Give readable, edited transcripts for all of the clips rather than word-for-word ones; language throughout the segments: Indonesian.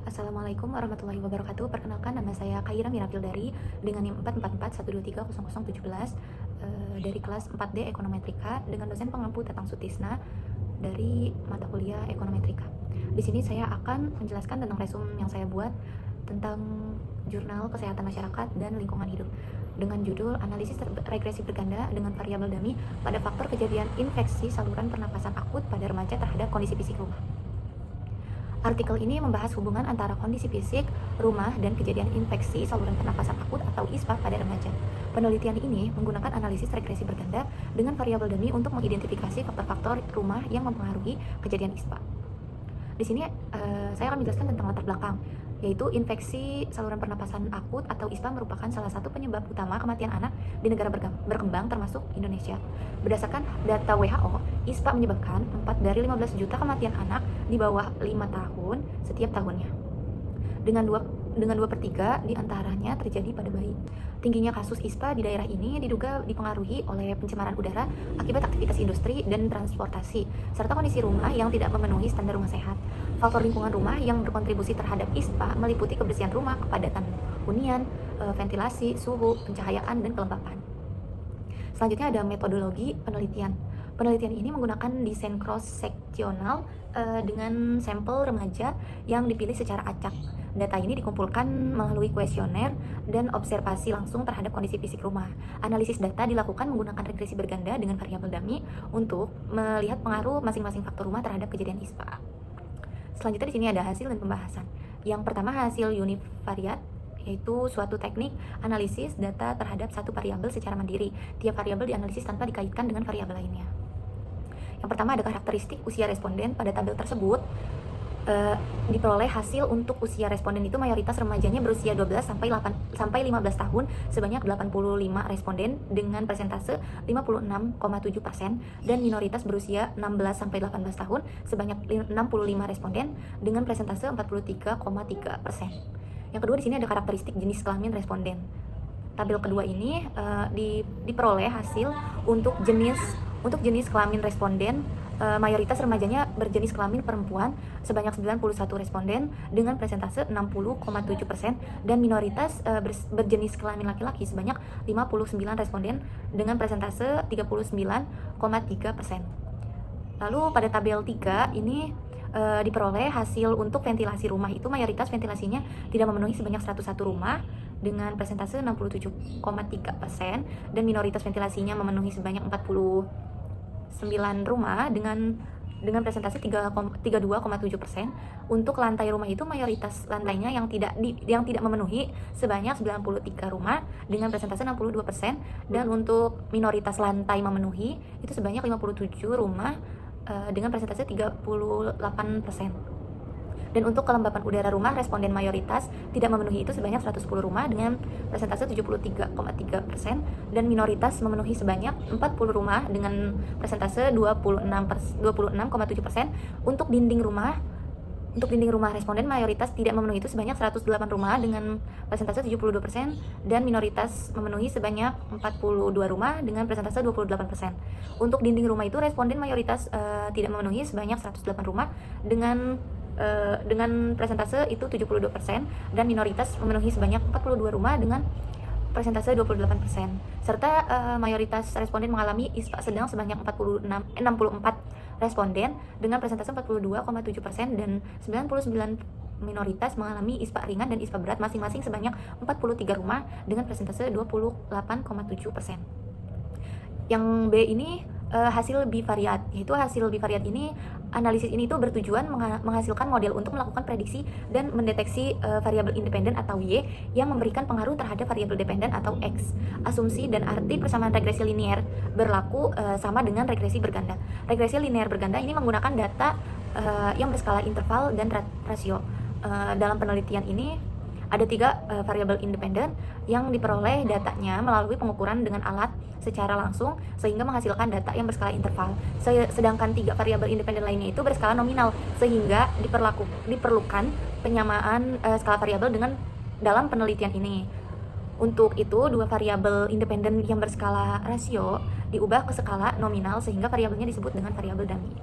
Assalamualaikum warahmatullahi wabarakatuh. Perkenalkan, nama saya Kaira Mirafildari dengan NIM 44412300017 dari kelas 4D Ekonometrika dengan dosen pengampu Tatang Sutisna dari mata kuliah Ekonometrika. Di sini saya akan menjelaskan tentang resume yang saya buat tentang jurnal kesehatan masyarakat dan lingkungan hidup dengan judul analisis regresi berganda dengan variabel dummy pada faktor kejadian infeksi saluran pernapasan akut pada remaja terhadap kondisi fisik rumah. Artikel ini membahas hubungan antara kondisi fisik, rumah, dan kejadian infeksi saluran pernapasan akut atau ISPA pada remaja. Penelitian ini menggunakan analisis regresi berganda dengan variabel dummy untuk mengidentifikasi faktor-faktor rumah yang mempengaruhi kejadian ISPA. Di sini saya akan menjelaskan tentang latar belakang, yaitu infeksi saluran pernapasan akut atau ISPA merupakan salah satu penyebab utama kematian anak di negara berkembang termasuk Indonesia. Berdasarkan data WHO, ISPA menyebabkan 4 dari 15 juta kematian anak di bawah 5 tahun setiap tahunnya. Dengan 2/3 diantaranya terjadi pada bayi. Tingginya kasus ISPA di daerah ini diduga dipengaruhi oleh pencemaran udara akibat aktivitas industri dan transportasi, serta kondisi rumah yang tidak memenuhi standar rumah sehat. Faktor lingkungan rumah yang berkontribusi terhadap ISPA meliputi kebersihan rumah, kepadatan hunian, ventilasi, suhu, pencahayaan, dan kelembapan. Selanjutnya ada metodologi penelitian. Penelitian ini menggunakan desain cross-seksional dengan sampel remaja yang dipilih secara acak. Data ini dikumpulkan melalui kuesioner dan observasi langsung terhadap kondisi fisik rumah. Analisis data dilakukan menggunakan regresi berganda dengan variabel dummy untuk melihat pengaruh masing-masing faktor rumah terhadap kejadian ISPA. Selanjutnya di sini ada hasil dan pembahasan. Yang pertama hasil univariat, yaitu suatu teknik analisis data terhadap satu variabel secara mandiri. Tiap variabel dianalisis tanpa dikaitkan dengan variabel lainnya. Yang pertama ada karakteristik usia responden. Pada tabel tersebut diperoleh hasil untuk usia responden itu mayoritas remajanya berusia 12 sampai 15 tahun sebanyak 85 responden dengan persentase 56,7% dan minoritas berusia 16 sampai 18 tahun sebanyak 65 responden dengan persentase 43,3%. Yang kedua di sini ada karakteristik jenis kelamin responden. Tabel kedua ini diperoleh hasil untuk jenis kelamin responden. Mayoritas remajanya berjenis kelamin perempuan sebanyak 91 responden dengan persentase 60,7% dan minoritas berjenis kelamin laki-laki sebanyak 59 responden dengan persentase 39,3%. Lalu pada tabel 3 ini diperoleh hasil untuk ventilasi rumah itu mayoritas ventilasinya tidak memenuhi sebanyak 101 rumah dengan persentase 67,3% dan minoritas ventilasinya memenuhi sebanyak 49 rumah dengan presentasi 32,7%. Untuk lantai rumah itu mayoritas lantainya yang tidak memenuhi sebanyak 93 rumah dengan presentasi 62% dan untuk minoritas lantai memenuhi itu sebanyak 57 rumah dengan presentasi 38%. Dan untuk kelembapan udara rumah responden mayoritas tidak memenuhi itu sebanyak 110 rumah dengan persentase 73,3% dan minoritas memenuhi sebanyak 40 rumah dengan persentase 26,7%. Untuk dinding rumah responden mayoritas tidak memenuhi itu sebanyak 108 rumah dengan persentase 72% dan minoritas memenuhi sebanyak 42 rumah dengan persentase 28%. Untuk dinding rumah itu responden mayoritas tidak memenuhi sebanyak 108 rumah dengan persentase itu 72% dan minoritas memenuhi sebanyak 42 rumah dengan persentase 28%. Serta mayoritas responden mengalami ISPA sedang sebanyak 64 responden dengan persentase 42,7% dan 99 minoritas mengalami ISPA ringan dan ISPA berat masing-masing sebanyak 43 rumah dengan persentase 28,7%. Yang B ini hasil bivariat, yaitu hasil bivariat ini analisis ini itu bertujuan menghasilkan model untuk melakukan prediksi dan mendeteksi variabel independen atau Y yang memberikan pengaruh terhadap variabel dependen atau X. Asumsi dan arti persamaan regresi linear berlaku sama dengan regresi berganda. Regresi linear berganda ini menggunakan data yang berskala interval dan rasio. Dalam penelitian ini ada 3 variabel independen yang diperoleh datanya melalui pengukuran dengan alat secara langsung sehingga menghasilkan data yang berskala interval. Sedangkan 3 variabel independen lainnya itu berskala nominal sehingga diperlukan penyamaan skala variabel dalam penelitian ini. Untuk itu 2 variabel independen yang berskala rasio diubah ke skala nominal sehingga variabelnya disebut dengan variabel dummy.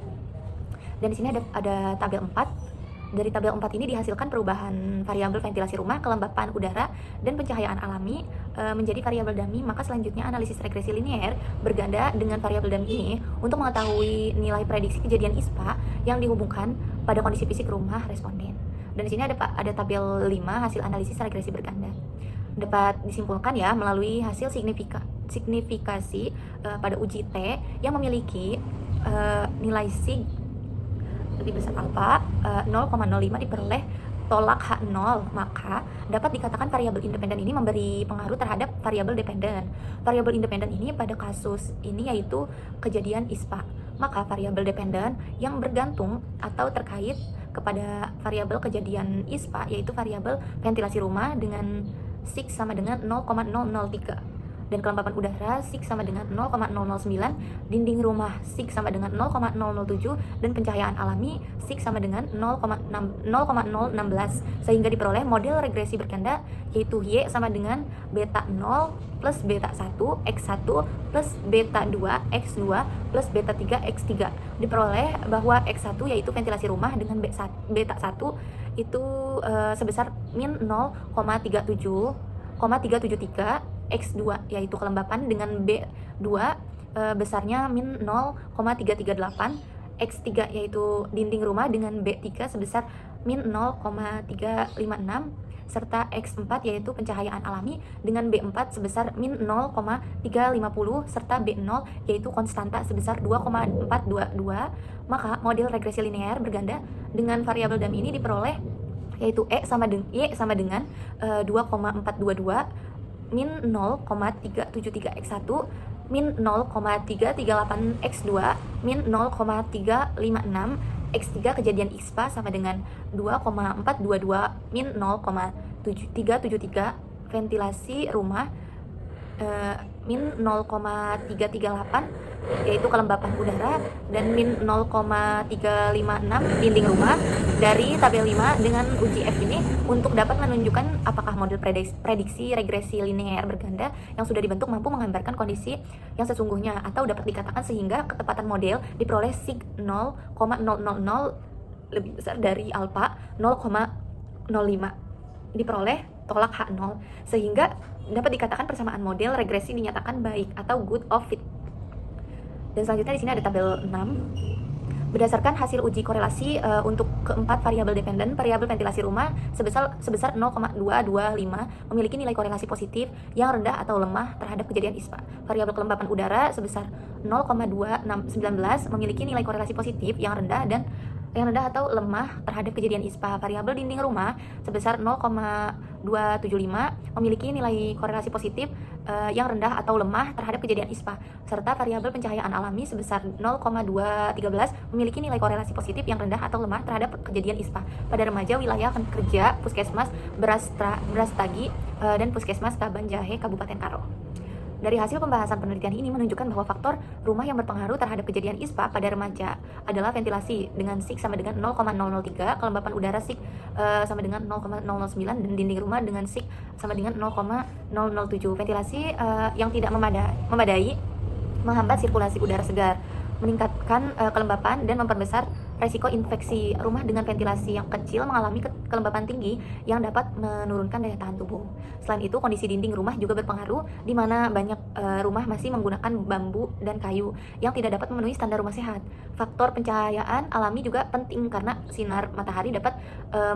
Dan di sini ada tabel 4 Dari tabel 4 ini dihasilkan perubahan variabel ventilasi rumah, kelembapan udara, dan pencahayaan alami menjadi variabel dummy. Maka selanjutnya analisis regresi linear berganda dengan variabel dummy ini untuk mengetahui nilai prediksi kejadian ISPA yang dihubungkan pada kondisi fisik rumah responden. Dan di sini ada tabel 5 hasil analisis regresi berganda. Dapat disimpulkan ya melalui hasil signifikasi pada uji T yang memiliki nilai sig lebih besar alfa 0,05 diperoleh tolak H0, maka dapat dikatakan variabel independen ini memberi pengaruh terhadap variabel dependen. Variabel independen ini pada kasus ini yaitu kejadian ISPA. Maka variabel dependen yang bergantung atau terkait kepada variabel kejadian ISPA yaitu variabel ventilasi rumah dengan sig sama dengan 0,003. Dan kelembapan udara sig sama dengan 0,009, dinding rumah sig sama dengan 0,007, dan pencahayaan alami sig sama dengan 0,016, sehingga diperoleh model regresi berganda yaitu Y sama dengan beta 0 plus beta 1 X1 plus beta 2 X2 plus beta 3 X3. Diperoleh bahwa X1 yaitu ventilasi rumah dengan beta 1 itu sebesar min 0,373 X2 yaitu kelembapan dengan B2 besarnya min 0,338, X3 yaitu dinding rumah dengan B3 sebesar min 0,356, serta X4 yaitu pencahayaan alami dengan B4 sebesar min 0,350, serta B0 yaitu konstanta sebesar 2,422. Maka model regresi linear berganda dengan variabel dummy ini diperoleh yaitu Y sama dengan 2,422 min 0,373 X1, min 0,338 X2, min 0,356 X3. Kejadian ISPA sama dengan 2,422 min 0,373 ventilasi rumah min 0,338 yaitu kelembapan udara, dan min 0,356 dinding rumah. Dari tabel 5 dengan uji F ini untuk dapat menunjukkan apakah model prediksi regresi linear berganda yang sudah dibentuk mampu menggambarkan kondisi yang sesungguhnya, atau dapat dikatakan sehingga ketepatan model diperoleh sig 0,000 lebih besar dari alfa 0,05 diperoleh tolak H0, sehingga dapat dikatakan persamaan model regresi dinyatakan baik atau good of fit. Dan selanjutnya di sini ada tabel 6. Berdasarkan hasil uji korelasi untuk keempat variabel dependen, variabel ventilasi rumah sebesar 0,225 memiliki nilai korelasi positif yang rendah atau lemah terhadap kejadian ISPA. Variabel kelembapan udara sebesar 0,2619 memiliki nilai korelasi positif yang rendah atau lemah terhadap kejadian ISPA. Variabel dinding rumah sebesar 0,275 memiliki nilai korelasi positif yang rendah atau lemah terhadap kejadian ISPA, serta variabel pencahayaan alami sebesar 0,213 memiliki nilai korelasi positif yang rendah atau lemah terhadap kejadian ISPA pada remaja wilayah kerja Puskesmas Brastagi dan Puskesmas Kabanjahe Kabupaten Karo. Dari hasil pembahasan penelitian ini menunjukkan bahwa faktor rumah yang berpengaruh terhadap kejadian ISPA pada remaja adalah ventilasi dengan sig sama dengan 0,003, kelembapan udara sig sama dengan 0,009, dan dinding rumah dengan sig sama dengan 0,007. Ventilasi yang tidak memadai menghambat sirkulasi udara segar, meningkatkan kelembapan dan memperbesar resiko infeksi. Rumah dengan ventilasi yang kecil mengalami kelembapan tinggi yang dapat menurunkan daya tahan tubuh. Selain itu, kondisi dinding rumah juga berpengaruh, di mana banyak rumah masih menggunakan bambu dan kayu yang tidak dapat memenuhi standar rumah sehat. Faktor pencahayaan alami juga penting karena sinar matahari dapat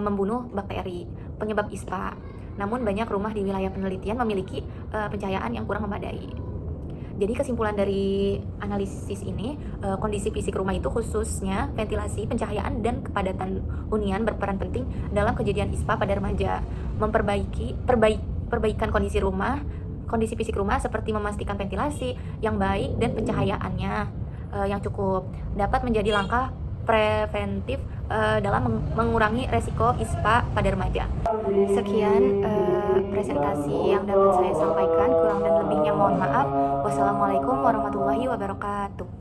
membunuh bakteri penyebab ISPA. Namun banyak rumah di wilayah penelitian memiliki pencahayaan yang kurang memadai. Jadi kesimpulan dari analisis ini, kondisi fisik rumah itu khususnya ventilasi, pencahayaan, dan kepadatan hunian berperan penting dalam kejadian ISPA pada remaja. Perbaikan kondisi fisik rumah seperti memastikan ventilasi yang baik dan pencahayaannya yang cukup dapat menjadi langkah preventif dalam mengurangi resiko ISPA pada remaja. Sekian presentasi yang dapat saya sampaikan, kurang dan lebihnya mohon maaf. Wassalamualaikum warahmatullahi wabarakatuh.